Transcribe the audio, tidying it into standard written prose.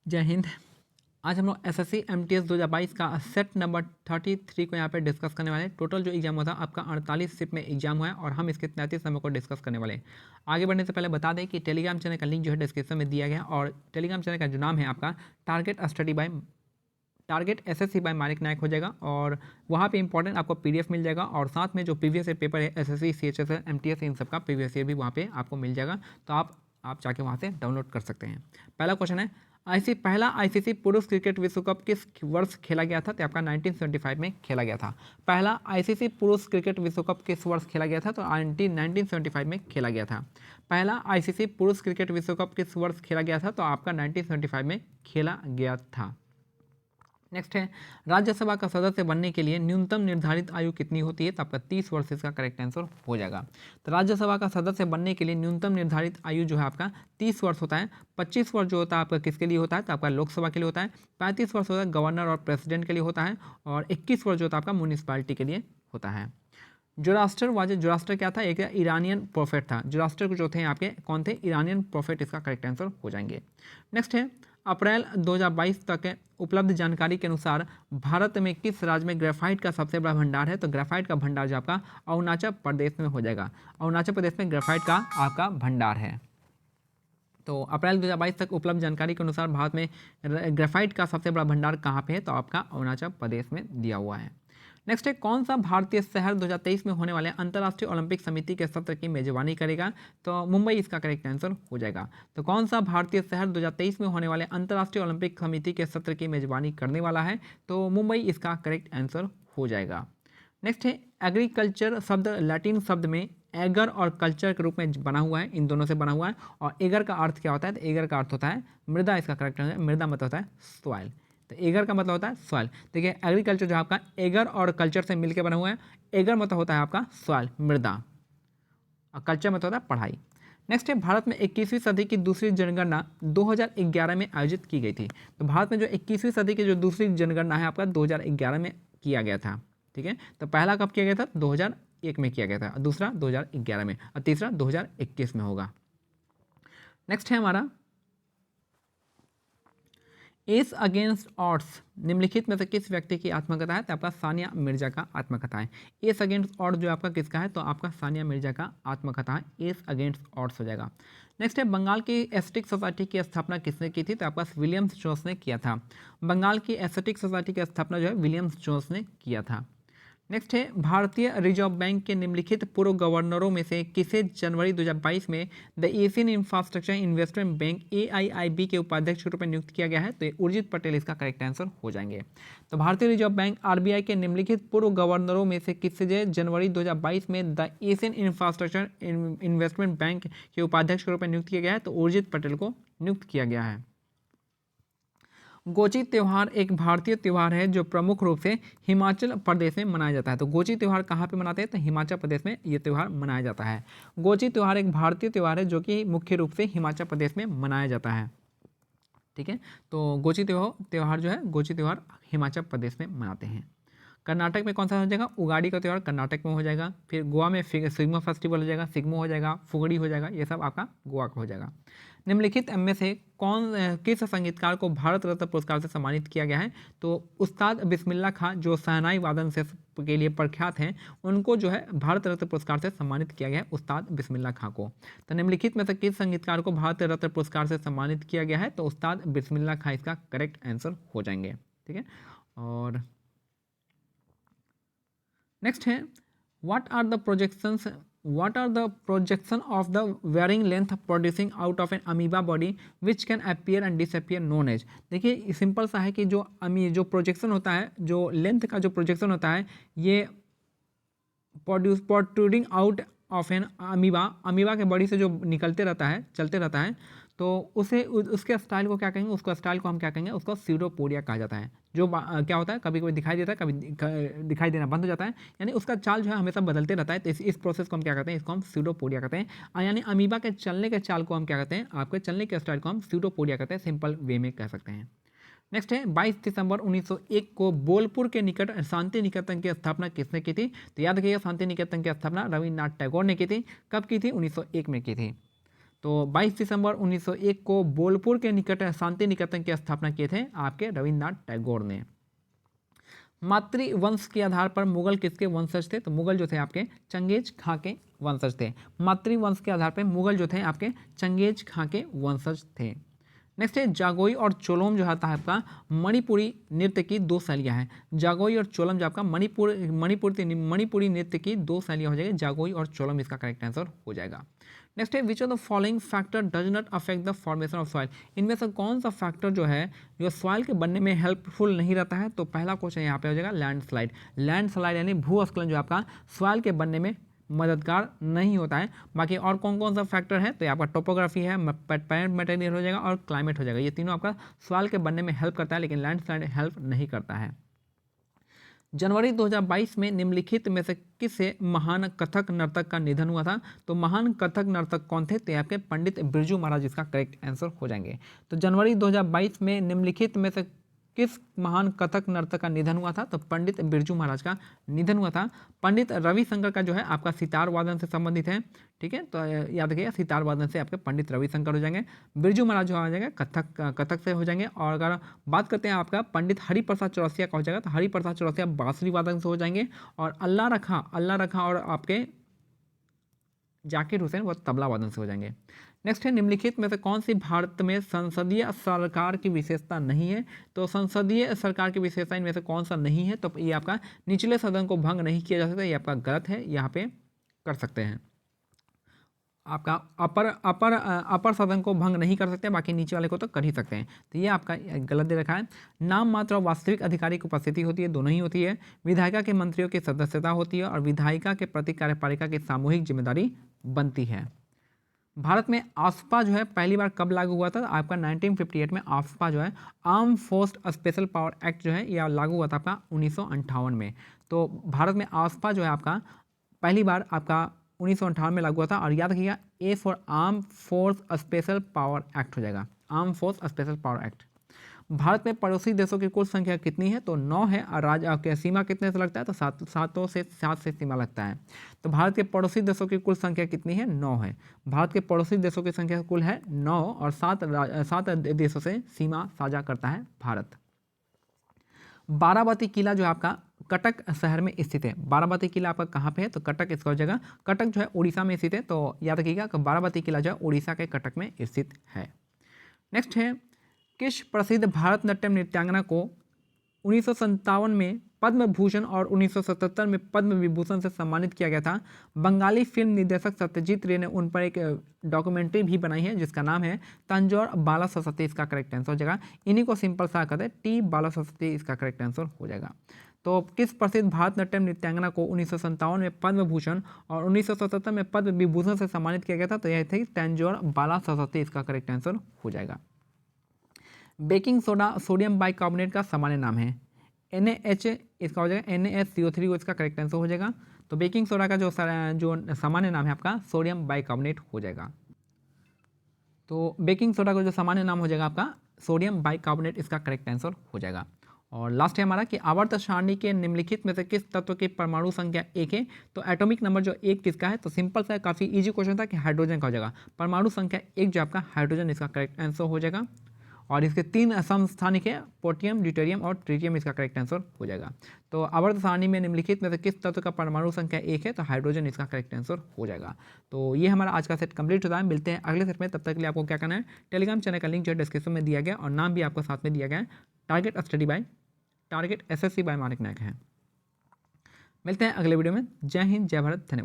जय हिंद। आज हम लोग एसएससी एमटीएस 2022 का सेट नंबर 33 को यहाँ पे डिस्कस करने वाले हैं। टोटल जो एग्जाम हुआ था आपका 48 शिफ्ट में एग्जाम हुआ है और हम इसके 33 नंबर को डिस्कस करने वाले हैं। आगे बढ़ने से पहले बता दें कि टेलीग्राम चैनल का लिंक जो है डिस्क्रिप्शन में दिया गया है और टेलीग्राम चैनल का जो नाम है आपका टारगेट एसएससी बाय मानिक नायक हो जाएगा और वहाँ पे इंपॉर्टेंट आपको पीडीएफ मिल जाएगा और साथ में जो प्रीवियस ईयर पेपर है एसएससी सीएचएसएल एमटीएस इन सब का प्रीवियस ईयर भी वहाँ पे आपको मिल जाएगा, तो आप जाके वहाँ से डाउनलोड कर सकते हैं। पहला क्वेश्चन है, पहला आईसीसी पुरुष क्रिकेट विश्व कप किस वर्ष खेला गया था? तो आपका 1975 में खेला गया था। पहला आईसीसी पुरुष क्रिकेट विश्व कप किस वर्ष खेला गया था? तो 1975 में खेला गया था। पहला आईसीसी पुरुष क्रिकेट विश्व कप किस वर्ष खेला गया था? तो आपका 1975 में खेला गया था। नेक्स्ट है, राज्यसभा का सदस्य बनने के लिए न्यूनतम निर्धारित आयु कितनी होती है? तो आपका 30 वर्ष इसका करेक्ट आंसर हो जाएगा। तो राज्यसभा का सदस्य बनने के लिए न्यूनतम निर्धारित आयु जो है आपका 30 वर्ष होता है। 25 वर्ष जो होता है आपका किसके लिए होता है? तो आपका लोकसभा के लिए होता है। 35 वर्ष होता है गवर्नर और प्रेसिडेंट के लिए होता है और 21 वर्ष जो होता है आपका म्यूनिसिपैलिटी के लिए होता है। जोरास्टर क्या था? एक ईरानियन प्रोफेट था। जोरास्टर जो थे आपके कौन थे? ईरानियन प्रोफेट इसका करेक्ट आंसर हो जाएंगे। नेक्स्ट है, अप्रैल 2022 तक उपलब्ध जानकारी के अनुसार भारत में किस राज्य में ग्रेफाइट का सबसे बड़ा भंडार है? तो ग्रेफाइट का भंडार जो आपका अरुणाचल प्रदेश में हो जाएगा। अरुणाचल प्रदेश में ग्रेफाइट का आपका भंडार है। तो अप्रैल 2022 तक उपलब्ध जानकारी के अनुसार भारत में ग्रेफाइट का सबसे बड़ा भंडार कहाँ पे है? तो आपका अरुणाचल प्रदेश में दिया हुआ है। नेक्स्ट है, कौन सा भारतीय शहर 2023 में होने वाले अंतर्राष्ट्रीय ओलंपिक समिति के सत्र की मेजबानी करेगा? तो मुंबई इसका करेक्ट आंसर हो जाएगा। तो कौन सा भारतीय शहर 2023 में होने वाले अंतर्राष्ट्रीय ओलंपिक समिति के सत्र की मेजबानी करने वाला है? तो मुंबई इसका करेक्ट आंसर हो जाएगा। नेक्स्ट है, एग्रीकल्चर शब्द लैटिन शब्द में एगर और कल्चर के रूप में बना हुआ है, इन दोनों से बना हुआ है। और एगर का अर्थ क्या होता है? तो एगर का अर्थ होता है मृदा, इसका करेक्ट आंसर। मृदा मतलब होता है सॉइल, तो एगर का मतलब होता है सॉइल। देखिए एग्रीकल्चर जो आपका एगर और कल्चर से मिलकर बना हुआ है। एगर मतलब होता है आपका सॉइल, मृदा, और कल्चर मतलब होता है पढ़ाई। नेक्स्ट है, भारत में 21वीं सदी की दूसरी जनगणना 2011 में आयोजित की गई थी। तो भारत में जो 21वीं सदी की जो दूसरी जनगणना है आपका 2011 में किया गया था। ठीक है, तो पहला कब किया गया था? 2001 में किया गया था, दूसरा 2011 में और तीसरा 2021 में होगा। नेक्स्ट है हमारा, एस अगेंस्ट ऑड्स निम्नलिखित में से किस व्यक्ति की आत्मकथा है? तो आपका सानिया मिर्जा का आत्मकथा है। एस अगेंस्ट ऑड्स जो आपका किसका है? तो आपका सानिया मिर्जा का आत्मकथा है। एस अगेंस्ट ऑड्स हो जाएगा। नेक्स्ट है, बंगाल की एस्थेटिक सोसाइटी की स्थापना किसने की थी? तो आपका विलियम्स जोन्स ने किया था। बंगाल की एस्थेटिक सोसाइटी की स्थापना जो है विलियम्स जोन्स ने किया था। नेक्स्ट है, भारतीय रिजर्व बैंक के निम्नलिखित पूर्व गवर्नरों में से किसे जनवरी 2022 में the Asian infrastructure investment bank AIIB के उपाध्यक्ष के रूप में नियुक्त किया गया है? तो उर्जित पटेल इसका करेक्ट आंसर हो जाएंगे। तो भारतीय रिजर्व बैंक RBI के निम्नलिखित पूर्व गवर्नरों में से किसे जनवरी 2022 में the Asian infrastructure investment bank के उपाध्यक्ष के रूप में नियुक्त किया गया है? तो उर्जित पटेल को नियुक्त किया गया है। गोची त्यौहार एक भारतीय त्यौहार है जो प्रमुख रूप से हिमाचल प्रदेश में मनाया जाता है। तो गोची त्यौहार कहाँ पे मनाते हैं? तो हिमाचल प्रदेश में ये त्यौहार मनाया जाता है। गोची त्यौहार एक भारतीय त्यौहार है जो कि मुख्य रूप से हिमाचल प्रदेश में मनाया जाता है। ठीक है, तो गोची त्यौहार जो है, गोची त्यौहार हिमाचल प्रदेश में मनाते हैं। कर्नाटक में कौन सा हो जाएगा? उगाड़ी का त्यौहार कर्नाटक में हो जाएगा। फिर गोवा में सिग्मा फेस्टिवल हो जाएगा, सिग्मो हो जाएगा, फुगड़ी हो जाएगा, ये सब आपका गोवा का हो जाएगा। निम्नलिखित में से किस संगीतकार को भारत रत्न पुरस्कार से सम्मानित किया गया है? तो उस्ताद बिस्मिल्लाह खां जो शहनाई वादन से के लिए प्रख्यात हैं, उनको जो है भारत रत्न पुरस्कार से सम्मानित किया गया है, उस्ताद बिस्मिल्लाह खां को। तो निम्नलिखित में से किस संगीतकार को भारत रत्न पुरस्कार से सम्मानित किया गया है? तो उस्ताद बिस्मिल्लाह खां इसका करेक्ट आंसर हो जाएंगे। ठीक है, और नेक्स्ट है, what are the projection of the varying length producing out of an amoeba body which can appear and disappear known as? देखिए सिंपल सा है कि जो प्रोजेक्शन होता है, जो लेंथ का जो प्रोजेक्शन होता है, ये protruding out of an amoeba के बॉडी से जो निकलते रहता है, चलते रहता है, तो उसके स्टाइल को क्या कहेंगे? उसका स्टाइल को हम क्या कहेंगे? उसको सीडोपोडिया कहा जाता है। जो क्या होता है, कभी कभी दिखाई देता है, कभी दिखाई देना बंद हो जाता है, यानी उसका चाल जो है हमेशा बदलते रहता है। तो इस प्रोसेस को हम क्या कहते हैं? इसको हम सीडोपोडिया कहते हैं। यानी अमीबा के चलने के चाल को हम क्या कहते हैं? आपके चलने के स्टाइल को हम सीडोपोडिया कहते हैं, सिंपल वे में कह सकते हैं। नेक्स्ट है, 22 दिसंबर 1901 को बोलपुर के निकट शांति निकेतन की स्थापना किसने की थी? तो याद रखिएगा, शांति निकेतन की स्थापना रविन्द्रनाथ टैगोर ने की थी। कब की थी? 1901 में की थी। तो 22 दिसंबर 1901 को बोलपुर के निकट शांति निकेतन की स्थापना किए थे आपके रविन्द्रनाथ टैगोर ने। मातृवंश के आधार पर मुगल किसके वंशज थे? तो मुगल जो थे आपके चंगेज खां के वंशज थे। मातृवंश के आधार पर मुगल जो थे आपके चंगेज खां के वंशज थे। नेक्स्ट है जागोई और चोलोम जो आता है आपका मणिपुरी नृत्य की दो शैलियाँ हैं। जागोई और चोलम जो आपका मणिपुरी नृत्य की दो शैलियाँ हो जाएगी, जागोई और चोलम इसका करेक्ट आंसर हो जाएगा। नेक्स्ट है which of the following factor does not affect the formation of soil. इनमें से कौन सा फैक्टर जो है जो सॉइल के बनने में हेल्पफुल नहीं रहता है? तो पहला क्वेश्चन यहाँ पे हो जाएगा लैंडस्लाइड। लैंडस्लाइड यानी भूस्खलन जो आपका सॉइल के बनने में मददगार नहीं होता है। बाकी और कौन कौन सा फैक्टर है? तो आपका टोपोग्राफी है, पैरेंट मटेरियल हो जाएगा और क्लाइमेट हो जाएगा। ये तीनों आपका सॉइल के बनने में हेल्प करता है, लेकिन लैंडस्लाइड हेल्प नहीं करता है। जनवरी 2022 में निम्नलिखित में से किसे महान कथक नर्तक का निधन हुआ था? तो महान कथक नर्तक कौन थे? तो आपके पंडित बिरजू महाराज इसका करेक्ट आंसर हो जाएंगे। तो जनवरी 2022 में निम्नलिखित में से किस महान कथक नर्तक का निधन हुआ था? तो पंडित बिरजू महाराज का निधन हुआ था। पंडित रविशंकर का जो है आपका सितार वादन से संबंधित है, ठीक है, तो याद रखिएगा सितार वादन से आपके पंडित रविशंकर हो जाएंगे। बिरजू महाराज जो हो जाएंगे कथक से हो जाएंगे। और अगर बात करते हैं आपका पंडित हरिप्रसाद चौरसिया का हो जाएगा, तो हरिप्रसाद चौरसिया बांसुरी वादन से हो जाएंगे। और अल्लाह रखा और आपके जाकिर हुसैन वो तबला वादन से हो जाएंगे। नेक्स्ट है निम्नलिखित में से कौन सी भारत में संसदीय सरकार की विशेषता नहीं है? तो संसदीय सरकार की विशेषता इनमें से कौन सा नहीं है? तो ये आपका निचले सदन को भंग नहीं किया जा सकता, ये आपका गलत है, यहाँ पे कर सकते हैं। आपका अपर सदन को भंग नहीं कर सकते, बाकी नीचे वाले को तो कर ही सकते हैं, तो ये आपका गलत दे रखा है। नाम मात्र और वास्तविक अधिकारी की उपस्थिति होती है, दोनों ही होती है। विधायिका के मंत्रियों की सदस्यता होती है और विधायिका के प्रति कार्यपालिका की सामूहिक जिम्मेदारी बनती है। भारत में आफ्पा जो है पहली बार कब लागू हुआ था? आपका 1958 में आफ्पा जो है arm force special power act जो है यह लागू हुआ था आपका 1958 में। तो भारत में आफ्पा जो है आपका पहली बार आपका 1958 में लागू हुआ था। और याद रखिएगा A for arm force special power act हो जाएगा, arm force special power act. Bharat में पड़ोसी देशों की कुल संख्या कितनी है? तो 9 है। और राज्य के सीमा कितने से लगता है? तो 7 से सीमा लगता है। तो भारत के पड़ोसी देशों की कुल संख्या कितनी है? 9 है। भारत के पड़ोसी देशों की संख्या कुल है 9 और 7 देशों से सीमा साझा करता है भारत। बाराबती किला जो आपका कटक शहर में स्थित है। बाराबती किला आपका कहाँ पे है? तो कटक इसका हो जाएगा। कटक जो है उड़ीसा में स्थित है, तो याद रखिएगा कि बाराबती किला जो है उड़ीसा के कटक में स्थित है। नेक्स्ट है किस प्रसिद्ध भारतनाट्यम नृत्यांगना को 1957 में पद्म भूषण और 1977 में पद्म विभूषण से सम्मानित किया गया था? बंगाली फिल्म निर्देशक सत्यजीत रे ने उन पर एक डॉक्यूमेंट्री भी बनाई है जिसका नाम है तंजौर बाला सरस्वती, इसका करेक्ट आंसर हो जाएगा। इन्हीं को सिंपल सा कहते हैं टी बाला सरस्वती, इसका करेक्ट आंसर हो जाएगा। तो किस प्रसिद्ध भारतनाट्यम नृत्यांगना को 1957 में पद्म भूषण और 1977 में पद्म विभूषण से सम्मानित किया गया था? तो यह थी तंजौर बाला सरस्वती, इसका करेक्ट आंसर हो जाएगा। बेकिंग सोडा सोडियम बाइकार्बोनेट का सामान्य नाम है NaH, इसका हो जाएगा NaSCO3, इसका करेक्ट आंसर हो जाएगा। तो बेकिंग सोडा का जो सामान्य नाम है आपका सोडियम बाइकार्बोनेट हो जाएगा। तो बेकिंग सोडा का जो सामान्य नाम हो जाएगा आपका सोडियम बाइकार्बोनेट, इसका करेक्ट आंसर हो जाएगा। और लास्ट है हमारा कि आवर्त सारणी के निम्नलिखित में से किस तत्व की परमाणु संख्या 1 है? तो एटॉमिक नंबर जो 1 किसका है? तो सिंपल सा काफ़ी इजी क्वेश्चन था कि हाइड्रोजन का हो जाएगा। परमाणु संख्या 1 जो आपका हाइड्रोजन, इसका करेक्ट आंसर हो जाएगा। और इसके 3 समस्थानिक है पोटेशियम, ड्यूटेरियम और ट्रिटियम, इसका करेक्ट आंसर हो जाएगा। तो आवर्त सारणी में निम्नलिखित में से किस तत्व का परमाणु संख्या 1 है? तो हाइड्रोजन, इसका करेक्ट आंसर हो जाएगा। तो ये हमारा आज का सेट कंप्लीट होता है। मिलते हैं अगले सेट में, तब तक के लिए आपको क्या करना है, टेलीग्राम चैनल का लिंक जो है डिस्क्रिप्शन में दिया गया और नाम भी आपको साथ में दिया गया है, टारगेट SSC बाय मानिक नायक है। मिलते हैं अगले वीडियो में। जय हिंद, जय भारत, धन्यवाद।